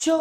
चो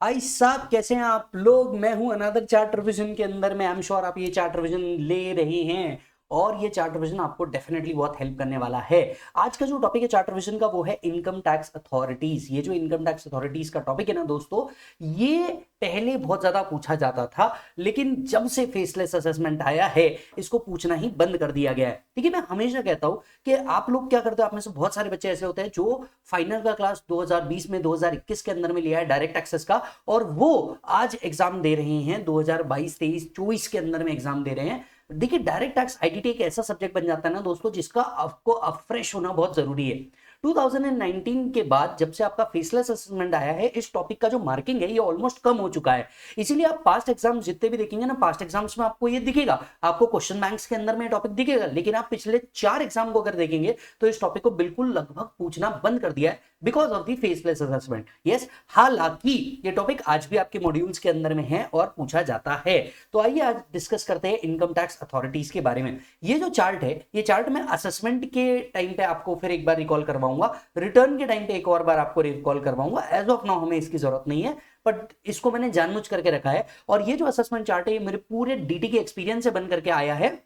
भाई साहब, कैसे हैं आप लोग। मैं हूं अनदर चार्ट रिवीजन के अंदर में। आई एम श्योर आप ये चार्ट रिवीजन ले रहे हैं और ये चार्ट रिवीजन आपको डेफिनेटली बहुत हेल्प करने वाला है। आज का जो टॉपिक है चार्ट रिवीजन का वो है इनकम टैक्स अथॉरिटीज। ये जो इनकम टैक्स अथॉरिटीज का टॉपिक है ना दोस्तों, ये पहले बहुत ज्यादा पूछा जाता था, लेकिन जब से फेसलेस असेसमेंट आया है इसको पूछना ही बंद कर दिया गया है। ठीक है, मैं हमेशा कहता हूं कि आप लोग क्या करते हो, आप में से बहुत सारे बच्चे ऐसे होते हैं जो फाइनल का क्लास 2020 में 2021 के अंदर में लिया है डायरेक्ट एक्सेस का, और वो आज एग्जाम दे रहे हैं 2022 23 24 के अंदर में एग्जाम दे रहे हैं। देखिए, डायरेक्ट टैक्स आईटीटी एक ऐसा सब्जेक्ट बन जाता है ना दोस्तों, जिसका आपको फ्रेश होना बहुत जरूरी है। 2019 के बाद जब से आपका फेसलेस असेसमेंट आया है, इस टॉपिक का जो मार्किंग है ये ऑलमोस्ट कम हो चुका है। इसीलिए आप पास्ट एग्जाम्स जितने भी देखेंगे ना, पास्ट एग्जाम्स में आपको ये दिखेगा, आपको क्वेश्चन बैंक्स के अंदर में टॉपिक दिखेगा, लेकिन आप पिछले 4 एग्जाम को अगर देखेंगे तो इस टॉपिक को बिल्कुल लगभग पूछना बंद कर दिया है because of the faceless assessment. Yes, हालांकि ये टॉपिक आज भी आपके मॉड्यूल्स के अंदर में है और पूछा जाता है। तो आइए आज डिस्कस करते हैं इनकम टैक्स अथॉरिटीज के बारे में। ये जो चार्ट है, ये चार्ट मैं असेसमेंट के टाइम पे आपको फिर एक बार रिकॉल करवाऊंगा, रिटर्न के टाइम पे एक और बार आपको रिकॉल करवाऊंगा। एज ऑफ नाउ हमें इसकी जरूरत नहीं है, बट इसको मैंने जानबूझ करके रखा है। और ये जो असेसमेंट चार्ट है, ये मेरे पूरे डीटी के एक्सपीरियंस से बन करके आया है,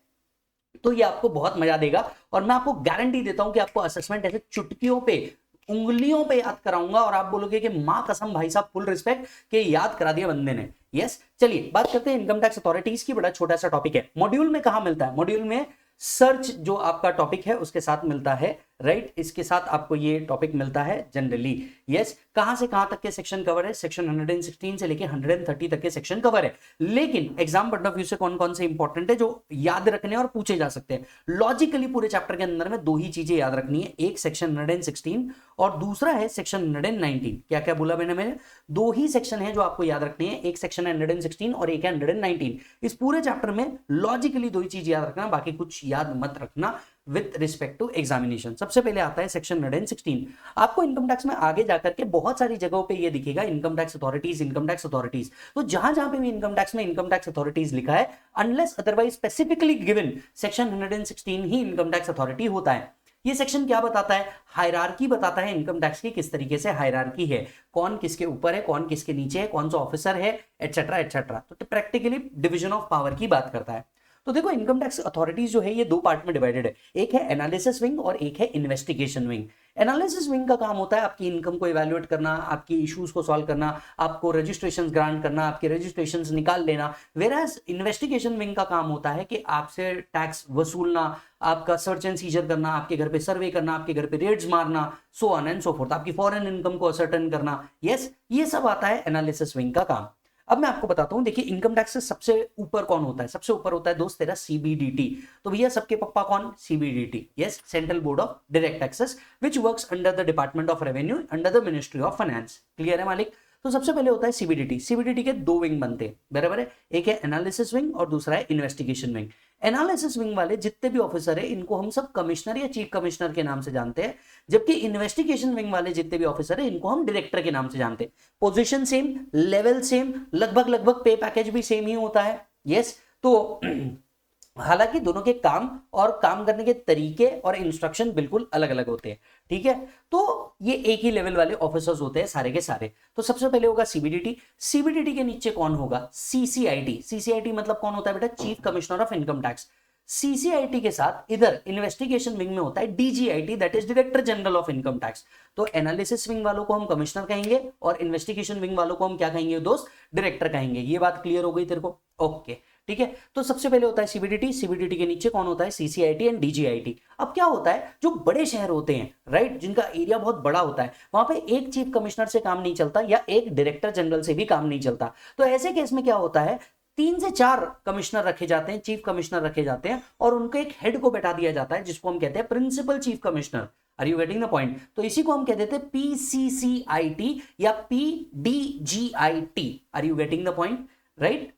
तो ये आपको बहुत मजा देगा। और मैं आपको गारंटी देता हूं कि आपको असेसमेंट ऐसे चुटकियों पे, उंगलियों पे याद कराऊंगा और आप बोलोगे कि मां कसम भाई साहब, फुल रिस्पेक्ट के याद करा दिया बंदे ने। यस, चलिए बात करते हैं इनकम टैक्स अथॉरिटीज की। बड़ा छोटा सा टॉपिक है। मॉड्यूल में कहां मिलता है? मॉड्यूल में सर्च जो आपका टॉपिक है उसके साथ मिलता है, राइट? इसके साथ आपको ये टॉपिक मिलता है जनरली। यस, कहां से कहां तक के सेक्शन कवर है? सेक्शन 116 से लेके 130 तक के सेक्शन कवर है। लेकिन एग्जाम पॉइंट ऑफ व्यू से कौन कौन से इंपॉर्टेंट है जो याद रखने और पूछे जा सकते हैं? लॉजिकली पूरे चैप्टर के अंदर में दो ही चीजें याद रखनी है, एक सेक्शन 116 और दूसरा है सेक्शन 119। क्या क्या बोला मैंने? दो ही सेक्शन है जो आपको याद रखनी है, एक सेक्शन है 116 और एक है 119। इस पूरे चैप्टर में लॉजिकली दो ही चीज याद रखना, बाकी कुछ याद मत रखना विद रिस्पेक्ट टू एग्जामिनेशन। सबसे पहले आता है सेक्शन 116। आपको इनकम टैक्स में आगे जाकर के बहुत सारी जगहों पे ये दिखेगा, income tax authorities, income tax authorities. तो जहां जहां पे भी इनकम टैक्स में इनकम टैक्स अथॉरिटीज लिखा है, unless otherwise specifically given, section 116 ही इनकम टैक्स अथॉरिटी होता है। ये सेक्शन क्या बताता है? हायरार्की बताता है इनकम टैक्स की, किस तरीके से हायरार्की है, कौन किसके ऊपर है, कौन किसके नीचे है, कौन सा ऑफिसर है, एटसेट्रा एटसेट्रा। तो प्रैक्टिकली डिवीजन ऑफ पावर की बात करता है। तो देखो, इनकम टैक्स अथॉरिटीज जो है ये दो पार्ट में डिवाइडेड है, एक है एनालिसिस विंग और एक है इन्वेस्टिगेशन विंग। एनालिसिस विंग का काम होता है आपकी इनकम को इवैल्यूएट करना, आपकी इश्यूज को सॉल्व करना, आपको रजिस्ट्रेशंस ग्रांट करना, आपके रजिस्ट्रेशंस निकाल लेना। वेराज इन्वेस्टिगेशन विंग का काम होता है कि आपसे टैक्स वसूलना, आपका सर्च एंड सीजर करना, आपके घर पे सर्वे करना, आपके घर पे रेड्स मारना, so on and so fourth, आपकी फॉरेन इनकम को असर्टेन करना। यस, ये सब आता है एनालिसिस विंग का काम। अब मैं आपको बताता हूं, देखिए इनकम टैक्स से सबसे ऊपर कौन होता है? सबसे ऊपर होता है दोस्त तेरा सीबीडीटी। तो भैया सबके पप्पा कौन? CBDT. Yes, central board of direct taxes which works under the department of revenue under the ministry of finance. Clear है मालिक? तो सबसे पहले होता है सीबीडीटी। सीबीडीटी के दो विंग बनते हैं, बराबर है? एक है एनालिसिस विंग और दूसरा है इन्वेस्टिगेशन विंग। एनालिसिस विंग वाले जितने भी ऑफिसर है, इनको हम सब कमिश्नर या चीफ कमिश्नर के नाम से जानते हैं, जबकि इन्वेस्टिगेशन विंग वाले जितने भी ऑफिसर है, इनको हम डायरेक्टर के नाम से जानते हैं। पोजीशन सेम, लेवल सेम, लगभग लगभग पे पैकेज भी सेम ही होता है। यस, तो हालांकि दोनों के काम और काम करने के तरीके और इंस्ट्रक्शन बिल्कुल अलग अलग होते हैं। ठीक है, तो ये एक ही लेवल वाले ऑफिसर्स होते हैं सारे के सारे। तो सबसे पहले होगा सीबीडीटी। सीबीडीटी के नीचे कौन होगा? सीसीआईटी। सीसीआईटी मतलब कौन होता है बेटा? Chief commissioner of income tax. CCIT के साथ इधर इन्वेस्टिगेशन विंग में होता है DGIT, that is director general of income tax. तो एनालिसिस विंग वालों को हम कमिश्नर कहेंगे और इन्वेस्टिगेशन विंग वालों को हम क्या कहेंगे दोस्त? डायरेक्टर कहेंगे। ये बात क्लियर हो गई तेरे को? ओके, ठीक है। तो सबसे पहले होता है सीबीडीटी, सीबीडीटी के नीचे कौन होता है? CCIT and DGIT. अब क्या होता है, जो बड़े शहर होते हैं, राइट, जिनका एरिया बहुत बड़ा होता है, वहां पे एक चीफ कमिश्नर से काम नहीं चलता या एक डायरेक्टर जनरल से भी काम नहीं चलता। तो ऐसे केस में क्या होता है, 3 से 4 कमिश्नर रखे जाते हैं, चीफ कमिश्नर रखे जाते हैं, और उनको एक हेड को बैठा दिया जाता है जिसको हम कहते हैं principal chief commissioner. Are you getting the point? तो इसी को हम कह देते हैं पीसीसीआईटी या PDGIT. Are you getting the point? Right.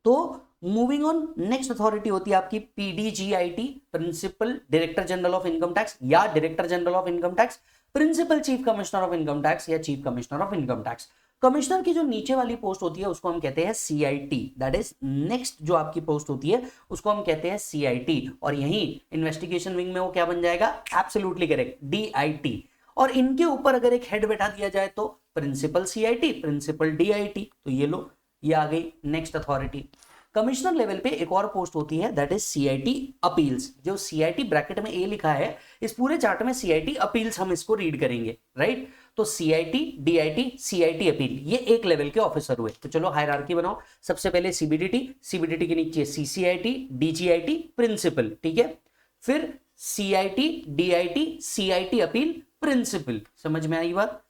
तो मूविंग ऑन, नेक्स्ट अथॉरिटी होती है आपकी PDGIT, principal director general of income tax या director general of income tax, principal chief commissioner of income tax या chief commissioner of income tax. Commissioner की जो नीचे वाली पोस्ट होती है उसको हम कहते हैं सीआईटी, दैट इज नेक्स्ट जो आपकी पोस्ट होती है उसको हम कहते हैं सीआईटी। और यही इन्वेस्टिगेशन विंग में वो क्या बन जाएगा? Absolutely correct, DIT. और इनके ऊपर अगर एक हेड बैठा दिया जाए तो प्रिंसिपल सीआईटी, प्रिंसिपल डीआईटी, तो ये लो ये आ गई नेक्स्ट अथॉरिटी। कमिश्नर लेवल पे एक और पोस्ट होती है दैट इज सीआईटी अपील्स। जो सीआईटी ब्रैकेट में ए लिखा है, इस पूरे चार्ट में सीआईटी अपील्स हम इसको रीड करेंगे, राइट। तो सीआईटी, डीआईटी, सीआईटी अपील, ये एक लेवल के ऑफिसर हुए। तो चलो हायरार्की बनाओ। सबसे पहले सीबीडीटी, सीबीडीटी के नीचे सीसीआईटी, डीजीआईटी, प्रिंसिपल, ठीक है। फिर CIT, DIT, CIT appeal, principal. समझ में आई बात।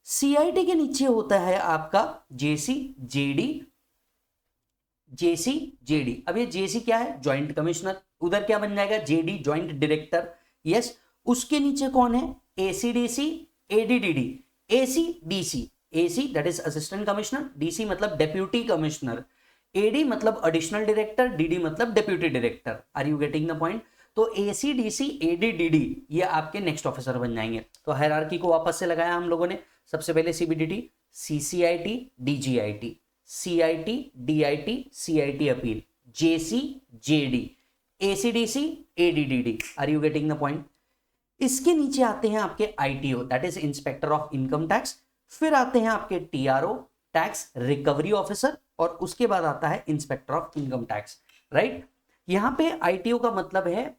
सीआईटी के नीचे होता है आपका जेसी, जेडी, जेसी, जेडी। अब ये जेसी क्या है? Joint commissioner. उधर क्या बन जाएगा? JD, joint director. यस। उसके नीचे कौन है? AC DC, AD DD, AC DC. AC that is assistant commissioner, DC मतलब डेप्यूटी कमिश्नर, एडी मतलब एडिशनल डायरेक्टर, डीडी मतलब deputy director. Are you getting the point? तो एसीडीसी, एडीडीडी ये आपके नेक्स्ट ऑफिसर बन जाएंगे। तो हायरार्की को वापस से लगाया हम लोगों ने। सबसे पहले CBDT, CCIT, DGIT, CIT, DIT, CIT appeal, JC, JD, AC DC, AD DD. Are you getting the point? इसके नीचे आते हैं आपके ITO that is inspector of income tax. फिर आते हैं आपके टीआरओ, टैक्स रिकवरी ऑफिसर, और उसके बाद आता है inspector of income tax, right. यहां पे आईटीओ का मतलब है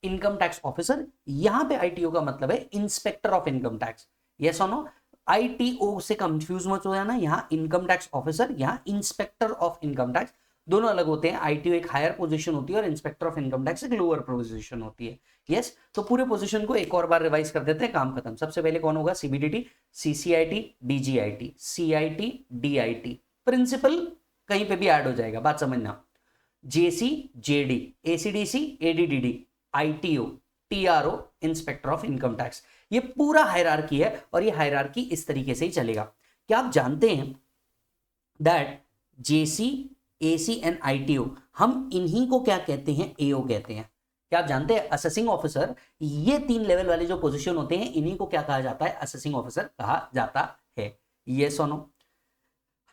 इनकम टैक्स ऑफिसर, यहां पे आईटीओ का मतलब है inspector of income tax. Yes और नो? आईटीओ से कंफ्यूज मत हो जाना, यहां इनकम टैक्स ऑफिसर, यहां इंस्पेक्टर ऑफ इनकम टैक्स, दोनों अलग होते हैं। आईटीओ एक हायर पोजीशन होती है और इंस्पेक्टर ऑफ इनकम टैक्स एक लोअर पोजीशन होती है। यस। तो पूरे पोजीशन को एक और बार रिवाइज कर देते हैं, काम खत्म। सबसे पहले कौन होगा? CBDT, CCIT, DGIT, CIT, DIT, principal कहीं पे भी ऐड हो जाएगा, बात समझना। JC, JD, AC DC, ADDD, ITO, TRO, inspector of income tax. ये पूरा हायरार्की है और ये हायरार्की इस तरीके से ही चलेगा। क्या आप जानते हैं that JC, AC and ITO, हम इन्हीं को क्या कहते हैं? एओ कहते हैं। क्या आप जानते हैं असेसिंग ऑफिसर, ये 3 लेवल वाले जो पोजीशन होते हैं इन्हीं को क्या कहा जाता है? असेसिंग ऑफिसर कहा जाता है। यस और नो?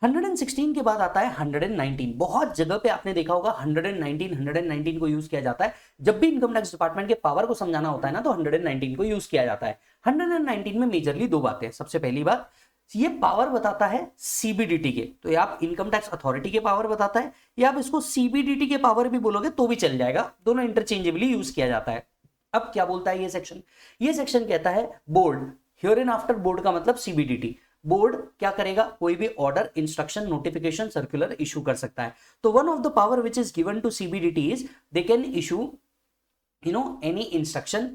116 के बाद आता है 119। बहुत जगह पे आपने देखा होगा 119 को यूज किया जाता है। जब भी इनकम टैक्स डिपार्टमेंट के पावर को समझाना होता है ना, तो 119 को यूज किया जाता है। 119 में मेजरली 2 बातें। सबसे पहली बात, ये पावर बताता है सीबीडीटी के, तो ये आप इनकम टैक्स अथॉरिटी के पावर बताता है, या आप इसको सीबीडीटी के पावर भी बोलोगे तो भी चल जाएगा, दोनों इंटरचेंजेबली यूज किया जाता है। अब क्या बोलता है ये सेक्शन? ये सेक्शन कहता है board, here and after board का मतलब सीबीडीटी। बोर्ड क्या करेगा? कोई भी order, instruction, notification, circular issue कर सकता है। तो one of the power which is given to CBDT is they can issue any instruction,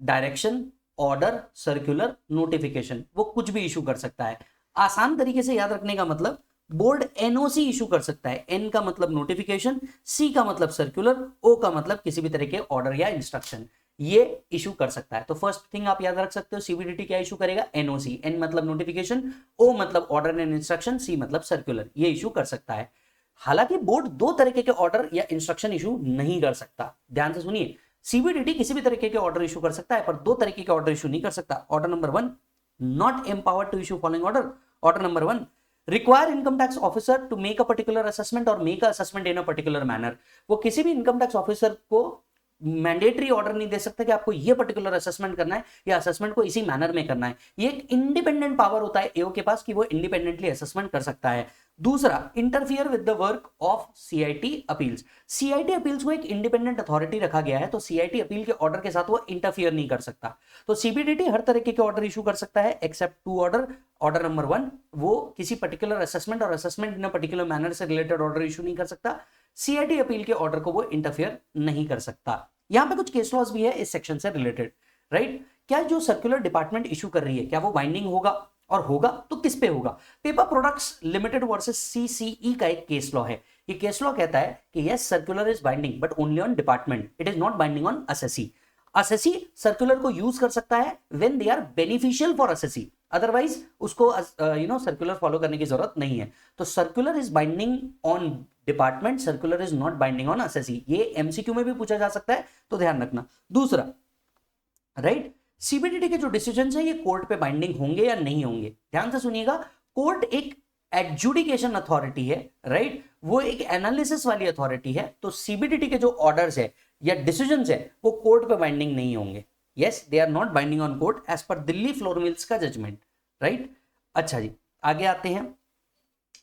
direction, order, circular, notification, वो कुछ भी इशू कर सकता है। आसान तरीके से याद रखने का मतलब, बोर्ड एनओसी इशू कर सकता है। एन का मतलब नोटिफिकेशन, सी का मतलब सर्कुलर, ओ का मतलब किसी भी तरह के ऑर्डर या इंस्ट्रक्शन, ये इशू कर सकता है। तो फर्स्ट थिंग आप याद रख सकते हो, सीबीडीटी क्या इशू करेगा? एनओसी। एन मतलब नोटिफिकेशन, ओ मतलब ऑर्डर एंड इंस्ट्रक्शन, सी मतलब सर्कुलर, ये इशू कर सकता है। हालांकि बोर्ड 2 तरीके के ऑर्डर या इंस्ट्रक्शन इशू नहीं कर सकता। ध्यान से सुनिए, सीबीडीटी किसी भी तरीके के ऑर्डर इशू कर सकता है, पर 2 तरीके के ऑर्डर इशू नहीं कर सकता। Order number 1, not empowered to issue following order. Order number 1, require income tax officer to make a particular assessment और make a assessment in a particular manner. वो किसी भी इनकम टैक्स ऑफिसर को mandatory order नहीं दे सकता कि आपको ये पर्टिकुलर असेसमेंट करना है या असेसमेंट को इसी मैनर में करना है। ये एक इंडिपेंडेंट पावर होता है एओ के पास कि वो इंडिपेंडेंटली असेसमेंट कर सकता है। दूसरा, interfere with the work of CIT appeals. CIT appeals को एक इंडिपेंडेंट अथॉरिटी रखा गया है, तो सीआईटी अपील के ऑर्डर के साथ वो इंटरफियर नहीं कर सकता। तो सीबीडीटी हर तरीके के ऑर्डर इशू कर सकता है एक्सेप्ट 2 ऑर्डर। ऑर्डर नंबर 1, वो किसी पर्टिकुलर असेसमेंट और assessment in a particular manner से रिलेटेड ऑर्डर इशू नहीं कर सकता। सीआईटी अपील के ऑर्डर को वो इंटरफियर नहीं कर सकता। यहां पे कुछ केस लॉज भी है इस सेक्शन से रिलेटेड, राइट। क्या जो सर्कुलर डिपार्टमेंट इशू कर रही है, क्या वो बाइंडिंग होगा? और होगा तो किस पे होगा? Paper products limited versus CCE का एक केस लॉ है। ये केस लॉ कहता है कि yes, circular is binding but only on department, it is not binding on assessee. Assessee circular को यूज कर सकता है when they are beneficial for assessee, otherwise उसको सर्कुलर फॉलो करने की जरूरत नहीं है। तो circular is binding on department, circular is not binding on assessee. ये एमसीक्यू में भी पूछा जा सकता है, तो ध्यान रखना। दूसरा, राइट, सीबीडीटी के जो डिसीजन है ये कोर्ट पे बाइंडिंग होंगे या नहीं होंगे? ध्यान से सुनिएगा, कोर्ट एक एडजुडिकेशन अथॉरिटी है, राइट, वो एक एनालिसिस वाली अथॉरिटी है। तो सीबीडीटी के जो ऑर्डर्स है या डिसीजंस है वो कोर्ट पे बाइंडिंग नहीं होंगे। Yes, they are not binding on court as per Delhi flour mills का जजमेंट, राइट। अच्छा जी, आगे आते हैं।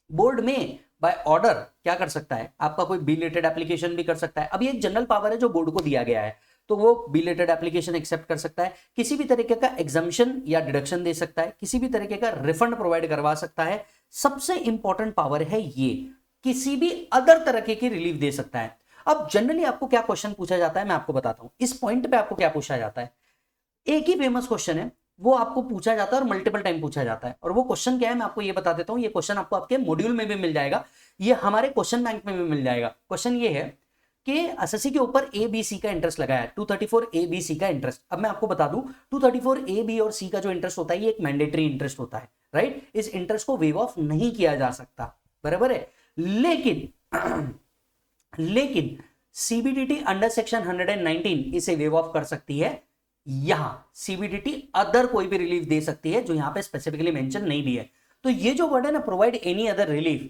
बोर्ड में बाय ऑर्डर क्या कर सकता है, आपका कोई बिलेटेड एप्लीकेशन भी कर सकता है। अभी एक जनरल पावर है जो बोर्ड को दिया गया है, तो वो बिलेटेड एप्लीकेशन एक्सेप्ट कर सकता है, किसी भी तरीके का एग्जम्पशन या डिडक्शन दे सकता है, किसी भी तरीके का रिफंड प्रोवाइड करवा सकता है। सबसे इंपॉर्टेंट पावर है ये, किसी भी अदर तरीके की रिलीफ दे सकता है। अब जनरली आपको क्या क्वेश्चन पूछा जाता है, मैं आपको बताता हूं इस पॉइंट पे आपको क्या पूछा जाता है। एक ही फेमस क्वेश्चन है, वो आपको पूछा जाता है और मल्टीपल टाइम पूछा जाता है। और वो क्वेश्चन क्या है मैं आपको ये बता देता हूं। ये क्वेश्चन आपको आपके मॉड्यूल में भी मिल जाएगा, ये हमारे क्वेश्चन बैंक में भी मिल जाएगा। क्वेश्चन ये है कि एसएससी के ऊपर ए बी सी का इंटरेस्ट लगा है, 234 ए बी सी का इंटरेस्ट। अब मैं आपको बता दूं 234 ए बी और सी का जो इंटरेस्ट होता है ये एक मैंडेटरी इंटरेस्ट होता है, राइट। इस इंटरेस्ट को वेव ऑफ नहीं किया जा सकता, बराबर है। लेकिन सीबीडीटी अंडर सेक्शन 119 इसे वेव ऑफ कर सकती है। यहां सीबीडीटी अदर कोई भी रिलीफ दे सकती है जो यहां पे स्पेसिफिकली मेंशन नहीं भी है। तो ये जो वर्ड है ना प्रोवाइड एनी अदर रिलीफ,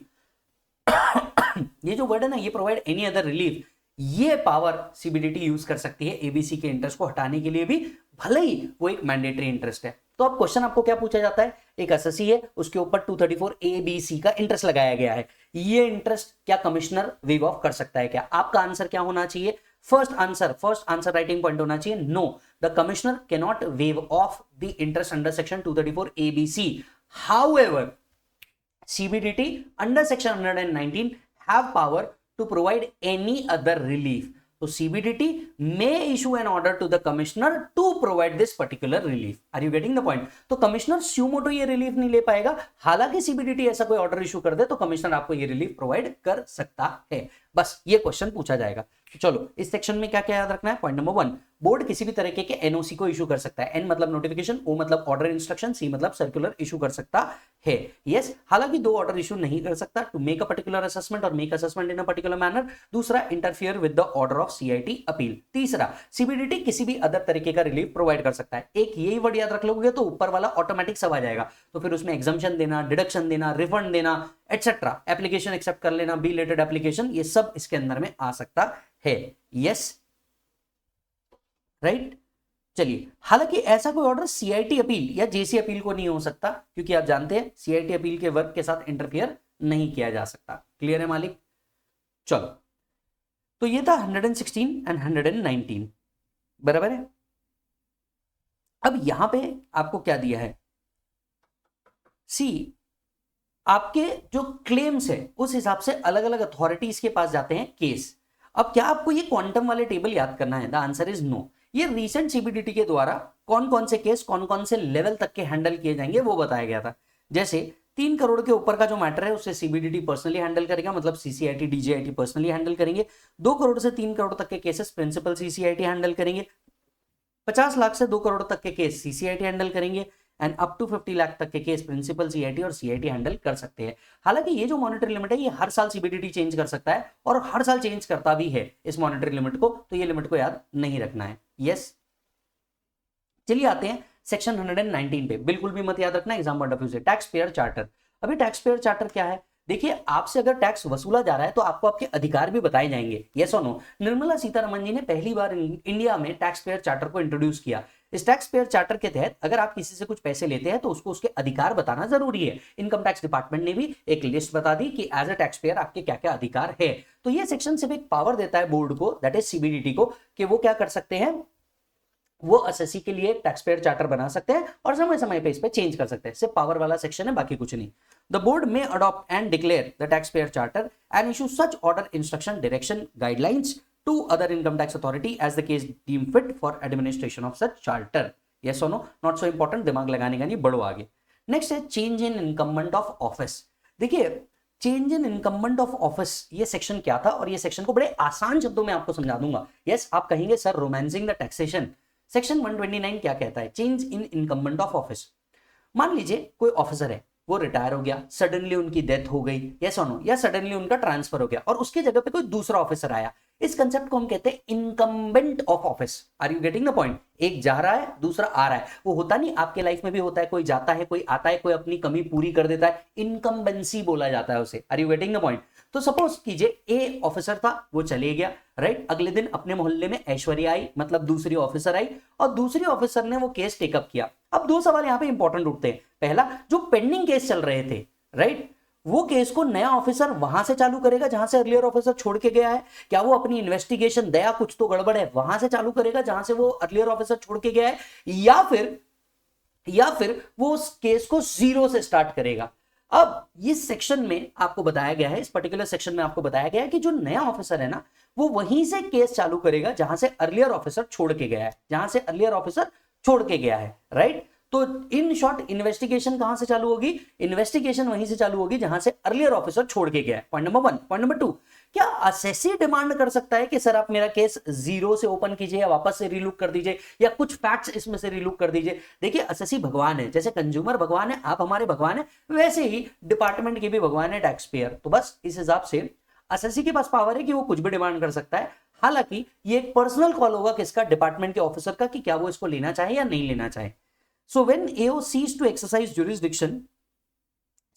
ये जो वर्ड है ना ये प्रोवाइड एनी अदर रिलीफ, ये पावर सीबीडीटी यूज कर सकती है एबीसी के इंटरेस्ट को हटाने के लिए भी, भले ही वो एक मैंडेटरी इंटरेस्ट है। तो अब क्वेश्चन आपको क्या पूछा जाता है, एक एसएससी है उसके ऊपर 234 एबीसी का इंटरेस्ट लगाया गया है, ये इंटरेस्ट क्या कमिश्नर वेव ऑफ कर सकता है क्या? आपका आंसर क्या होना चाहिए? फर्स्ट आंसर राइटिंग पॉइंट होना चाहिए no, the commissioner can not waive off the interest under section 234 ABC. However CBDT under section 119 have power to provide any other relief. So CBDT may issue an order to the commissioner to provide this particular relief. Are you getting the point? तो commissioner suo motu ये relief नहीं ले पाएगा, हालांकि CBDT ऐसा कोई order issue कर दे तो कमिश्नर आपको ये रिलीफ प्रोवाइड कर सकता है। बस ये क्वेश्चन पूछा जाएगा। चलो इस सेक्शन में क्या क्या याद रखना है। पॉइंट नंबर 1, बोर्ड किसी भी तरीके के एनओसी को इशू कर सकता है। एन मतलब नोटिफिकेशन, ओ मतलब ऑर्डर इंस्ट्रक्शन, सी मतलब सर्कुलर इशू कर सकता है। यस, हालांकि दो ऑर्डर इशू नहीं कर सकता, to make a particular assessment और make assessment in a particular manner. दूसरा, interfere with the order of CIT appeal. तीसरा, सीबीडीटी किसी भी अदर तरीके का रिलीफ प्रोवाइड कर सकता है। एक यही वर्ड याद रख लोगे तो ऊपर वाला ऑटोमेटिक सब आ जाएगा, तो फिर उसमें एग्जम्पशन देना, डिडक्शन देना, रिफंड देना, एटसेट्रा, एप्लीकेशन एक्सेप्ट कर लेना, बी रिलेटेड एप्लीकेशन, ये सब इसके अंदर में आ सकता है। Yes, right. चलिए, हालांकि ऐसा कोई ऑर्डर सीआईटी अपील या जेसी अपील को नहीं हो सकता, क्योंकि आप जानते हैं सीआईटी अपील के वर्क के साथ इंटरफियर नहीं किया जा सकता। क्लियर है मालिक? चलो, तो ये था 116 एंड 119, बराबर है। अब यहां पे आपको क्या दिया है, सी आपके जो क्लेम्स है उस हिसाब से अलग अलग अथॉरिटीज के पास जाते हैं केस। अब क्या आपको ये क्वांटम वाले टेबल याद करना है? The answer is no. ये रीसेंट सीबीडीटी के द्वारा कौन कौन से केस कौन कौन से लेवल तक के हैंडल किए जाएंगे वो बताया गया था। जैसे 3 करोड़ के ऊपर का जो मैटर है उससे सीबीडीटी पर्सनली हैंडल करेगा, मतलब सीसीआईटी डीजीआईटी पर्सनली हैंडल करेंगे। 2 करोड़ से 3 करोड़ तक के केसेस प्रिंसिपल सीसीआईटी हैंडल करेंगे। 50 लाख से 2 करोड़ तक के केस सीसीआईटी हैंडल करेंगे, एंड अप टू 50 लाख तक के केस प्रिंसिपल सीआईटी और सीआईटी हैंडल कर सकते हैं। हालांकि ये जो मॉनिटरी लिमिट है ये हर साल सीबीडीटी चेंज कर सकता है और हर साल चेंज करता भी है इस मॉनिटरी लिमिट को, तो ये लिमिट को याद नहीं रखना है। यस, चलिए आते हैं सेक्शन 119 पे, बिल्कुल भी मत याद रखना, एग्जाम पॉइंट ऑफ व्यू से। Tax payer charter. अभी टैक्स पेयर चार्टर क्या है? देखिए, आपसे अगर टैक्स वसूला जा रहा है तो आपको आपके अधिकार भी बताए जाएंगे। यस और नो? निर्मला सीतारमण जी ने पहली बार इंडिया में टैक्स पेयर चार्टर को इंट्रोड्यूस किया। इस टैक्स पेयर चार्टर के तहत अगर आप किसी से कुछ पैसे लेते हैं तो उसको उसके अधिकार बताना जरूरी है। इनकम टैक्स डिपार्टमेंट ने भी एक लिस्ट बता दी कि एज अ टैक्स पेयर आपके क्या क्या अधिकार है। तो ये सेक्शन सिर्फ एक पावर देता है बोर्ड को, दैट इज सीबीडीटी को, कि वो क्या कर सकते हैं, वो एसएससी के लिए टैक्स पेयर चार्टर बना सकते हैं और समय समय पे इस पे चेंज कर सकते हैं। सिर्फ पावर वाला सेक्शन है, बाकी कुछ नहीं। द बोर्ड में adopt and declare the taxpayer charter and issue such order, instruction, direction, guidelines to other income tax authority as the case deem fit for administration of such charter. Yes और no? Not so important, दिमाग लगाने का नहीं, बढ़ो आगे। Next है change in incumbent of office. देखिए, change in incumbent of office ये सेक्शन क्या था, और ये सेक्शन को बड़े आसान शब्दों में आपको समझा दूंगा। यस, आप कहेंगे sir romancing the taxation. Section 129 क्या कहता है? Change in incumbent of office. मान लीजिए कोई ऑफिसर है, वो रिटायर हो गया, सडनली उनकी डेथ हो गई, यस और नो, या सडनली उनका ट्रांसफर हो गया और उसके जगह पे कोई दूसरा ऑफिसर आया, इस कंसेप्ट को हम कहते हैं incumbent of office. Are you getting the point? एक जा रहा है, दूसरा आ रहा है। वो होता नहीं, आपके लाइफ में भी होता है, कोई जाता है, कोई आता है, कोई अपनी कमी पूरी कर देता है, इनकम्बेंसी बोला जाता है उसे। Are you getting the point? तो सपोज कीजिए ए ऑफिसर था, वो चले गया, राइट। अगले दिन अपने मोहल्ले में ऐश्वर्या आई, मतलब दूसरी ऑफिसर आई, और दूसरी ऑफिसर ने वो केस टेकअप किया। अब दो सवाल यहां पे इंपॉर्टेंट उठते हैं। पहला, जो पेंडिंग केस चल रहे थे, राइट, वो केस को नया ऑफिसर वहां से चालू करेगा जहां से अर्लियर ऑफिसर छोड़ के गया है? क्या वो अपनी इन्वेस्टिगेशन, दया कुछ तो गड़बड़ है, वहां से चालू करेगा जहां से वो अर्लियर ऑफिसर छोड़ के गया है, या फिर वो उस केस को जीरो से स्टार्ट करेगा? अब इस सेक्शन में आपको बताया गया है, इस पर्टिकुलर सेक्शन में आपको बताया गया है कि जो नया ऑफिसर है ना, वो वहीं से केस चालू करेगा जहां से अर्लियर ऑफिसर छोड़ के गया है, जहां से अर्लियर ऑफिसर छोड़ के गया है, राइट। तो इन शॉर्ट, इन्वेस्टिगेशन कहां से चालू होगी? इन्वेस्टिगेशन वहीं से चालू होगी जहां से अर्लियर ऑफिसर छोड़ के गया है। Point number 1। पॉइंट नंबर 2, क्या असेसी डिमांड कर सकता है कि सर आप मेरा केस जीरो से ओपन कीजिए, या वापस से रीलुक कर दीजिए, या कुछ फैक्ट्स इसमें से रीलुक कर दीजिए? देखिए, असेसी भगवान है, जैसे कंज्यूमर भगवान है, आप हमारे भगवान है, वैसे ही डिपार्टमेंट के भी भगवान है, टैक्स पेयर। तो बस इस हिसाब से असेसी के पास पावर है कि वो कुछ भी डिमांड कर सकता है। हालांकि ये एक पर्सनल कॉल होगा किसका? डिपार्टमेंट के ऑफिसर का, कि क्या वो इसको लेना चाहे या नहीं लेना चाहे। So when AO ceased to exercise jurisdiction,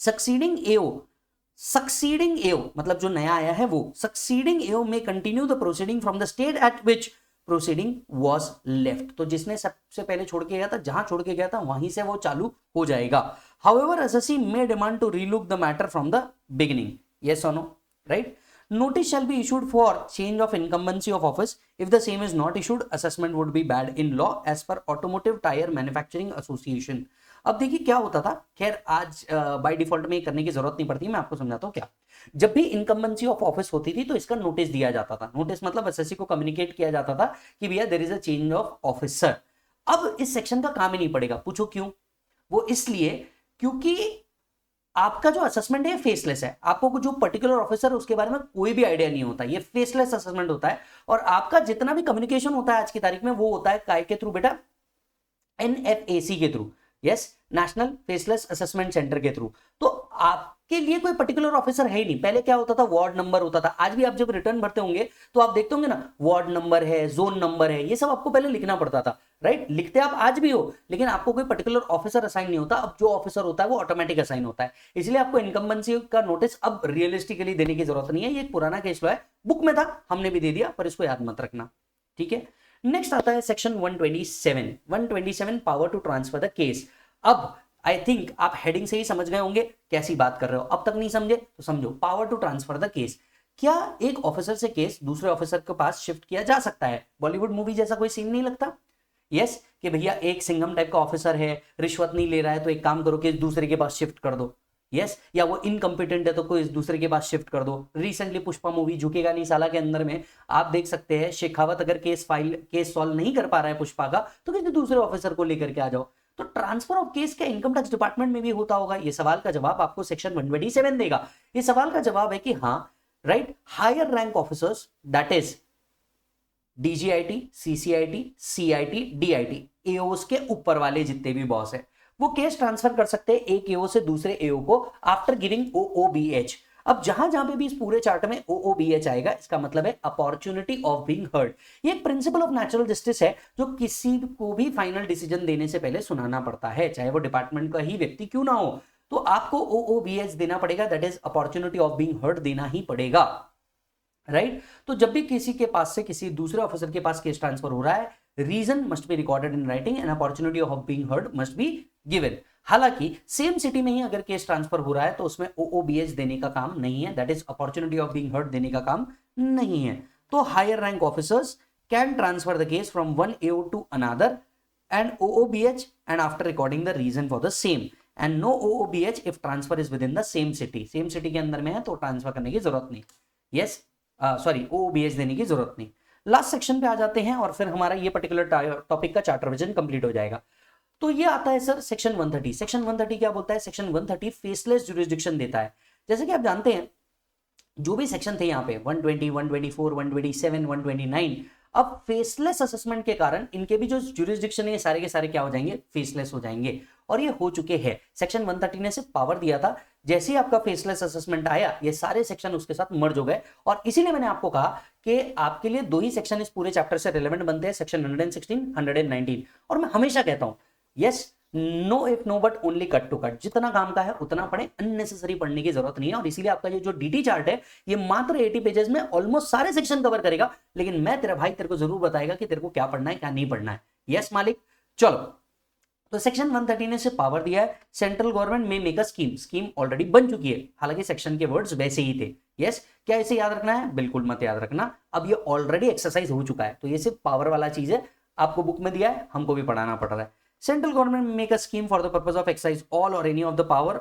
succeeding AO मतलब जो नया आया है वो, succeeding AO may continue the proceeding from the state at which proceeding was left। तो जिसने सबसे पहले छोड़ के गया था, जहां छोड़ के गया था वहीं से वो चालू हो जाएगा। However, assessee may demand to relook the matter from the beginning। Yes or no? Right? Notice shall be issued for change of incumbency of office. If the same is not issued, assessment would be bad in law as per Automotive Tire Manufacturing Association। अब देखिए क्या होता था, खैर आज by default में करने की जरूरत नहीं पड़ती, मैं आपको समझाता हूँ क्या। जब भी इनकम्बेंसी ऑफ ऑफिस होती थी तो इसका नोटिस दिया जाता था। नोटिस मतलब एसएससी को कम्युनिकेट किया जाता था कि भैया there is a change of officer. अब इस सेक्शन का काम ही नहीं पड़ेगा। पूछो क्यों? वो इसलिए क्योंकि आपका जो असेसमेंट है फेसलेस है, आपको जो पर्टिकुलर ऑफिसर है उसके बारे में कोई भी आइडिया नहीं होता, ये फेसलेस असेसमेंट होता है। और आपका जितना भी कम्युनिकेशन होता है आज की तारीख में वो होता है काय के थ्रू बेटा? NFAC के through, yes, national faceless assessment centre के थ्रू। तो आपके लिए कोई पर्टिकुलर ऑफिसर है ही नहीं। पहले क्या होता था? वार्ड नंबर होता था। आज भी आप जब रिटर्न भरते होंगे तो आप देखते होंगे ना, वार्ड नंबर है, जोन नंबर है, ये सब आपको पहले लिखना पड़ता था, राइट। लिखते आप आज भी हो, लेकिन आपको कोई पर्टिकुलर ऑफिसर असाइन नहीं होता। अब जो ऑफिसर होता है वो ऑटोमेटिक असाइन होता है। इसलिए आपको इनकम्बेंसी का नोटिस अब रियलिस्टिकली देने की जरूरत नहीं है। ये एक पुराना केस लॉ है, बुक में था, हमने भी दे दिया, पर इसको याद मत रखना, ठीक है। नेक्स्ट आता है section 127 power to transfer the case. अब आई थिंक आप हेडिंग से ही समझ गए होंगे कैसी बात कर रहे हो। अब तक नहीं समझे तो समझो। Power to transfer the case, क्या एक ऑफिसर से केस दूसरे ऑफिसर के पास शिफ्ट किया जा सकता है? बॉलीवुड मूवी जैसा कोई सीन नहीं लगता? यस, कि भैया एक सिंघम टाइप का ऑफिसर है, रिश्वत नहीं ले रहा है, तो एक काम करो कि दूसरे के पास शिफ्ट कर दो, यस। या वो इनकम्पिटेंट है तो कोई दूसरे के पास शिफ्ट कर दो। रिसेंटली पुष्पा मूवी झुकेगा नहीं साला के अंदर में आप देख सकते हैं, शेखावत अगर केस सॉल्व नहीं कर पा रहा है पुष्पा का, तो किसी दूसरे ऑफिसर को लेकर के आ जाओ। तो ट्रांसफर ऑफ केस क्या इनकम टैक्स डिपार्टमेंट में भी होता होगा? ये सवाल का जवाब आपको सेक्शन 127 देगा। ये सवाल का जवाब है कि हाँ, right. Higher rank officers, that is DGIT, CCIT, CIT, DIT, AOs के ऊपर वाले जितने भी बॉस है वो केस ट्रांसफर कर सकते हैं एक AO से दूसरे AO को आफ्टर गिविंग OOBH। अब जहां जहां पे भी इस पूरे चार्ट में OOBH आएगा, इसका मतलब है अपॉर्चुनिटी ऑफ बीइंग हर्ड। ये एक प्रिंसिपल ऑफ नेचुरल जस्टिस है जो किसी को भी फाइनल डिसीजन देने से पहले सुनाना पड़ता है, चाहे वो डिपार्टमेंट का ही व्यक्ति क्यों ना हो। तो आपको OOBH देना पड़ेगा, that is opportunity of being heard देना ही पड़ेगा, राइट। तो जब भी किसी के पास से किसी दूसरे ऑफिसर के पास केस ट्रांसफर हो रहा है, reason must be recorded in writing and opportunity of being heard must be given. हालांकि सेम सिटी में ही अगर केस ट्रांसफर हो रहा है तो उसमें OOBH देने का काम नहीं है, that is opportunity of being heard देने का काम नहीं है। तो higher rank officers can transfer the case from one AO to another and OOBH and after recording the reason for the same and no OOBH if transfer is within the same city. Same city के अंदर में है तो transfer करने की जरूरत नहीं, yes, sorry OOBH देने की जरूरत नहीं। लास्ट सेक्शन पे आ जाते हैं और फिर हमारा ये पर्टिकुलर टॉपिक का चार्टर विजन कंप्लीट हो जाएगा। तो ये आता है सर सेक्शन 130। सेक्शन 130 क्या बोलता है? सेक्शन 130 फेसलेस जुरिस्डिक्शन देता है। जैसे कि आप जानते हैं जो भी सेक्शन थे यहाँ पे 120, 124, 127, 129, अब फेसलेस असेसमेंट के कारण इनके भी जो जुरिस्डिक्शन है सारे के सारे क्या हो जाएंगे? फेसलेस हो जाएंगे। और ये हो चुके हैं। सेक्शन 130 ने सिर्फ पावर दिया था, जैसे ही आपका फेसलेस असेसमेंट आया ये सारे सेक्शन उसके साथ मर्ज हो गए। और इसीलिए मैंने आपको कहा कि आपके लिए दो ही सेक्शन इस पूरे चैप्टर से रिलेवेंट बनते हैं, सेक्शन 116, 119। और मैं हमेशा कहता हूं yes, no if no but only cut to cut, जितना काम का है उतना पढ़े, अननेसेसरी पढ़ने की जरूरत नहीं है। और इसीलिए आपका ये जो डीटी चार्ट है ये मात्र 80 पेजेस में ऑलमोस्ट सारे सेक्शन कवर करेगा, लेकिन मैं तेरा भाई तेरे को जरूर बताएगा कि तेरे को क्या पढ़ना है क्या नहीं पढ़ना है। यस मालिक, चलो। तो सेक्शन 130 ने से पावर दिया है, सेंट्रल गवर्नमेंट में make a scheme, scheme already बन चुकी है, हालांकि सेक्शन के वर्ड्स वैसे ही थे। यस, क्या इसे याद रखना है? बिल्कुल मत याद रखना, अब ये ऑलरेडी एक्सरसाइज हो चुका है, तो ये सिर्फ पावर वाला चीज है, आपको बुक में दिया है, हमको भी पढ़ाना पड़ रहा है। Central government make a scheme for the purpose of exercise all or any of the power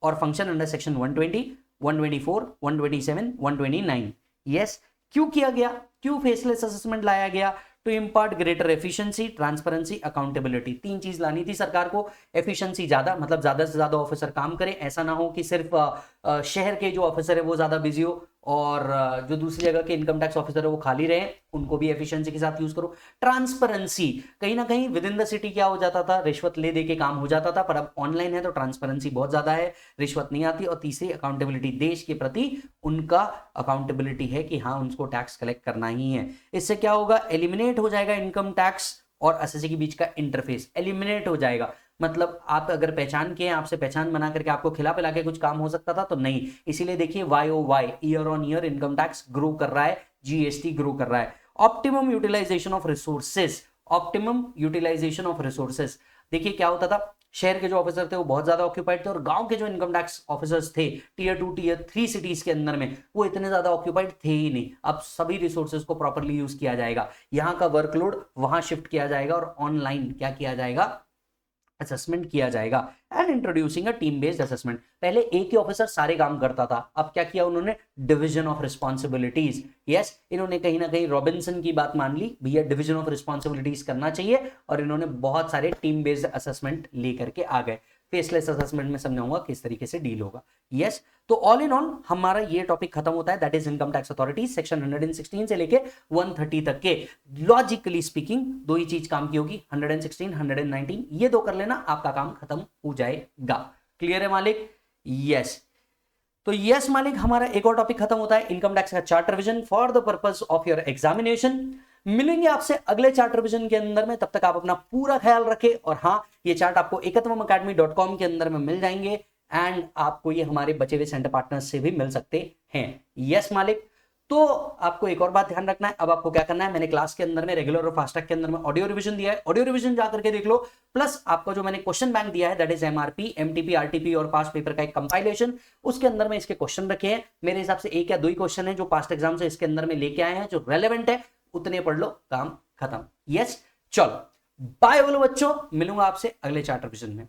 or function under section 120, 124, 127, 129। Yes, क्यों किया गया? क्यों फेसलेस असेसमेंट लाया गया? To impart greater efficiency, transparency, accountability. तीन चीज लानी थी सरकार को। एफिशिएंसी ज्यादा, मतलब ज्यादा से ज्यादा ऑफिसर काम करें, ऐसा ना हो कि सिर्फ शहर के जो ऑफिसर है वो ज्यादा बिजी हो और जो दूसरी जगह के इनकम टैक्स ऑफिसर है वो खाली रहे, उनको भी एफिशिएंसी के साथ यूज करो। ट्रांसपेरेंसी, कहीं ना कहीं विद इन द सिटी क्या हो जाता था, रिश्वत ले दे के काम हो जाता था, पर अब ऑनलाइन है तो ट्रांसपेरेंसी बहुत ज्यादा है, रिश्वत नहीं आती। और तीसरी अकाउंटेबिलिटी, देश के प्रति उनका अकाउंटेबिलिटी है कि हाँ उनको टैक्स कलेक्ट करना ही है। इससे क्या होगा? एलिमिनेट हो जाएगा इनकम टैक्स और एसएससी के बीच का इंटरफेस, एलिमिनेट हो जाएगा। मतलब आप अगर पहचान के हैं, आपसे पहचान बना करके आपको खिला पिला के कुछ काम हो सकता था, तो नहीं। इसीलिए देखिए YOY, year on year income tax grow कर रहा है, जीएसटी ग्रो कर रहा है। Optimum utilisation of resources, optimum utilisation of resources. देखिए क्या होता था, शहर के जो ऑफिसर थे वो बहुत ज्यादा ऑक्यूपाइड थे और गांव के जो इनकम टैक्स ऑफिसर्स थे टीयर 2 टीयर 3 सिटीज के अंदर में, वो इतने ज्यादा ऑक्यूपाइड थे ही नहीं। अब सभी रिसोर्सेज को प्रॉपर्ली यूज किया जाएगा, यहाँ का वर्कलोड वहां शिफ्ट किया जाएगा और ऑनलाइन क्या किया जाएगा? असेसमेंट किया जाएगा। And introducing a team based assessment. पहले एक ही ऑफिसर सारे काम करता था, अब क्या किया उन्होंने? Division of responsibilities. यस, इन्होंने कहीं ना कहीं रॉबिन्सन की बात मान ली, भैया डिवीजन ऑफ रिस्पॉन्सिबिलिटीज करना चाहिए, और इन्होंने बहुत सारे टीम बेस्ड असेसमेंट लेकर के आ गए। फेसलेस असेसमेंट में समझाऊंगा किस तरीके से डील होगा। यस, तो ऑल इन ऑल हमारा ये टॉपिक खत्म होता है, that is income tax authority, section 116 से लेके 130 तक के। लॉजिकली स्पीकिंग दो ही चीज काम की होगी, 116, 119, ये दो कर लेना, आपका काम खत्म हो जाएगा। क्लियर है मालिक? यस, तो यस मालिक, हमारा एक और टॉपिक खत्म होता है, इनकम टैक्स का chart revision for the purpose of your examination. मिलेंगे आपसे अगले चार्ट रिवीजन के अंदर में, तब तक आप अपना पूरा ख्याल रखें। और हाँ, ये चार्ट आपको ekatwamacademy.com के अंदर में मिल जाएंगे एंड आपको ये हमारे बचे हुए सेंटर पार्टनर्स से भी मिल सकते हैं। यस मालिक, तो आपको एक और बात ध्यान रखना है, अब आपको क्या करना है, मैंने क्लास के अंदर में रेगुलर और फास्ट ट्रैक के अंदर में ऑडियो रिवीजन दिया है, ऑडियो रिवीजन जाकर के देख लो। प्लस आपका जो मैंने क्वेश्चन बैंक दिया है, that is MRP, MTP, RTP और पास्ट पेपर का एक कंपाइलेशन, उसके अंदर में इसके क्वेश्चन रखे हैं। मेरे हिसाब से एक या दो ही क्वेश्चन है जो पास्ट एग्जाम से इसके अंदर में लेके आए हैं, जो रेलेवेंट है उतने पढ़ लो, काम खत्म। यस, चलो बाय बोलो बच्चों, मिलूंगा आपसे अगले चार्ट रिवीजन में।